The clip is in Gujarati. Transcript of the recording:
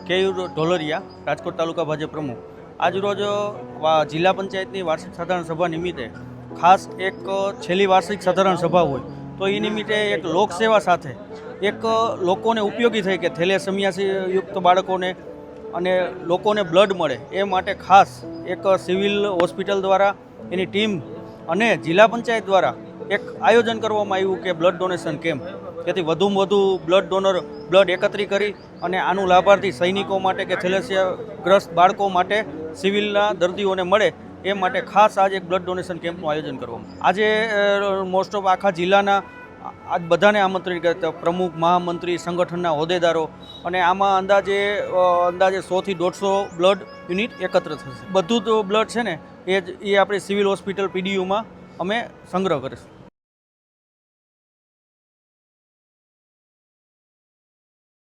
કેયુર ઢોલરિયા, રાજકોટ તાલુકા ભાજપ પ્રમુખ. આજરોજ જિલ્લા પંચાયતની વાર્ષિક સાધારણ સભા નિમિત્તે ખાસ એક છેલ્લી વાર્ષિક સાધારણ સભા હોય તો એ નિમિત્તે એક લોકસેવા સાથે એક લોકોને ઉપયોગી થાય કે થેલેસેમિયા યુક્ત બાળકોને અને લોકોને બ્લડ મળે એ માટે ખાસ એક સિવિલ હોસ્પિટલ દ્વારા એની ટીમ અને જિલ્લા પંચાયત દ્વારા એક આયોજન કરવામાં આવ્યું કે બ્લડ ડોનેશન કેમ્પ, જેથી વધુમાં વધુ બ્લડ ડોનર બ્લડ એકત્રિત કરી અને આનું લાભાર્થી સૈનિકો માટે કે થેલેસિયાગ્રસ્ત બાળકો માટે સિવિલના દર્દીઓને મળે એ માટે ખાસ આજે એક બ્લડ ડોનેશન કેમ્પનું આયોજન કરવામાં. આજે મોસ્ટ ઓફ આખા જિલ્લાના આજ બધાને આમંત્રિત કરતા પ્રમુખ, મહામંત્રી, સંગઠનના હોદ્દેદારો, અને આમાં અંદાજે 100 થી 150 બ્લડ યુનિટ એકત્ર થશે. બધું જ બ્લડ છે ને એ આપણી સિવિલ હોસ્પિટલ PDUમાં અમે સંગ્રહ કરીશું.